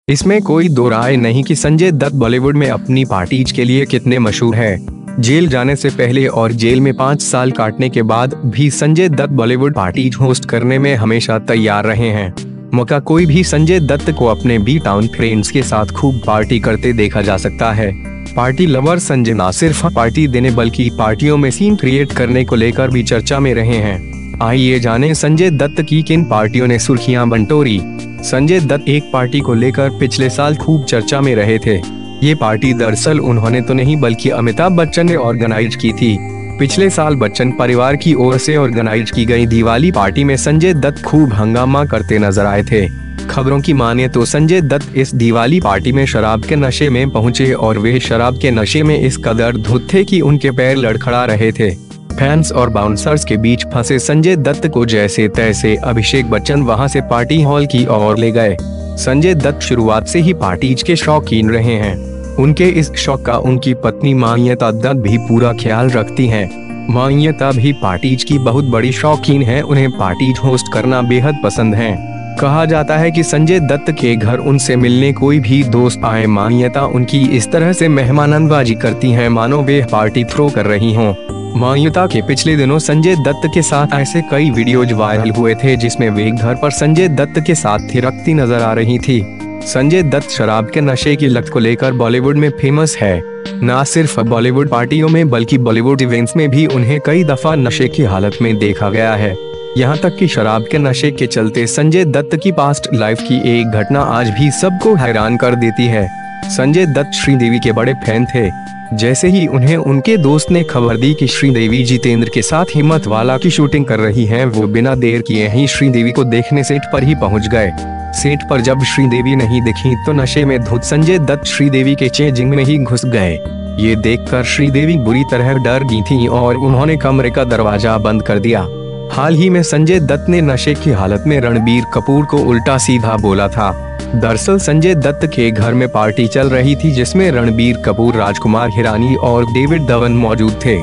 इसमें कोई दो राय नहीं कि संजय दत्त बॉलीवुड में अपनी पार्टीज के लिए कितने मशहूर हैं। जेल जाने से पहले और जेल में 5 साल काटने के बाद भी संजय दत्त बॉलीवुड पार्टीज होस्ट करने में हमेशा तैयार रहे हैं। मौका कोई भी संजय दत्त को अपने बी टाउन फ्रेंड्स के साथ खूब पार्टी करते देखा जा सकता है। पार्टी लवर संजय न सिर्फ पार्टी देने बल्कि पार्टियों में सीन क्रिएट करने को लेकर भी चर्चा में रहे हैं। आइए जानें संजय दत्त की किन पार्टियों ने सुर्खियां बटोरी। संजय दत्त एक पार्टी को लेकर पिछले साल खूब चर्चा में रहे थे। ये पार्टी दरअसल उन्होंने तो नहीं बल्कि अमिताभ बच्चन ने ऑर्गेनाइज की थी। पिछले साल बच्चन परिवार की ओर से ऑर्गेनाइज की गई दिवाली पार्टी में संजय दत्त खूब हंगामा करते नजर आए थे। खबरों की माने तो संजय दत्त इस दिवाली पार्टी में शराब के नशे में पहुंचे और वे शराब के नशे में इस कदर धुत थे कि उनके पैर लड़खड़ा रहे थे। फैंस और बाउंसर्स के बीच फंसे संजय दत्त को जैसे तैसे अभिषेक बच्चन वहां से पार्टी हॉल की ओर ले गए। संजय दत्त शुरुआत से ही पार्टीज के शौकीन रहे हैं। उनके इस शौक का उनकी पत्नी मान्यता दत्त भी पूरा ख्याल रखती हैं। मान्यता भी पार्टीज की बहुत बड़ी शौकीन है। उन्हें पार्टीज होस्ट करना बेहद पसंद है। कहा जाता है कि संजय दत्त के घर उनसे मिलने कोई भी दोस्त आए, मान्यता उनकी इस तरह से मेहमाननवाजी करती हैं मानो वे पार्टी थ्रो कर रही हों। मान्यता के पिछले दिनों संजय दत्त के साथ ऐसे कई वीडियोज वायरल हुए थे जिसमें वे घर पर संजय दत्त के साथ थिरकती नजर आ रही थी। संजय दत्त शराब के नशे की लत को लेकर बॉलीवुड में फेमस है। न सिर्फ बॉलीवुड पार्टियों में बल्कि बॉलीवुड इवेंट्स में भी उन्हें कई दफा नशे की हालत में देखा गया है। यहाँ तक कि शराब के नशे के चलते संजय दत्त की पास्ट लाइफ की एक घटना आज भी सबको हैरान कर देती है। संजय दत्त श्रीदेवी के बड़े फैन थे। जैसे ही उन्हें उनके दोस्त ने खबर दी कि श्रीदेवी जितेंद्र के साथ हिम्मत वाला की शूटिंग कर रही हैं, वो बिना देर किए ही श्रीदेवी को देखने सेट पर ही पहुंच गए। सेट पर जब श्रीदेवी नहीं दिखी तो नशे में धुत संजय दत्त श्रीदेवी के चेंजिंग में ही घुस गए। ये देखकर श्रीदेवी बुरी तरह डर गई थी और उन्होंने कमरे का दरवाजा बंद कर दिया। हाल ही में संजय दत्त ने नशे की हालत में रणबीर कपूर को उल्टा सीधा बोला था। दरअसल संजय दत्त के घर में पार्टी चल रही थी जिसमें रणबीर कपूर, राजकुमार हिरानी और डेविड धवन मौजूद थे।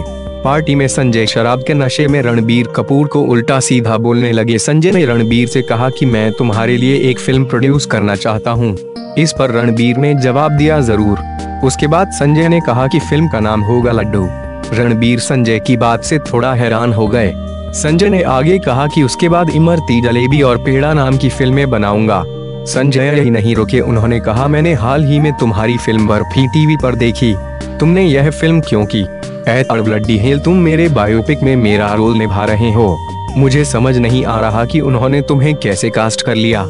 पार्टी में संजय शराब के नशे में रणबीर कपूर को उल्टा सीधा बोलने लगे। संजय ने रणबीर से कहा कि मैं तुम्हारे लिए एक फिल्म प्रोड्यूस करना चाहता हूँ। इस पर रणबीर ने जवाब दिया जरूर। उसके बाद संजय ने कहा कि फिल्म का नाम होगा लड्डू। रणबीर संजय की बात से थोड़ा हैरान हो गए। संजय ने आगे कहा कि उसके बाद इमरती, जलेबी और पेड़ा नाम की फिल्में बनाऊंगा। संजय यही नहीं रुके, उन्होंने कहा मैंने हाल ही में तुम्हारी फिल्म बर्फी टीवी पर देखी। तुमने यह फिल्म क्यों की? ब्लडी हेल, तुम मेरे बायोपिक में मेरा रोल निभा रहे हो। मुझे समझ नहीं आ रहा कि उन्होंने तुम्हें कैसे कास्ट कर लिया।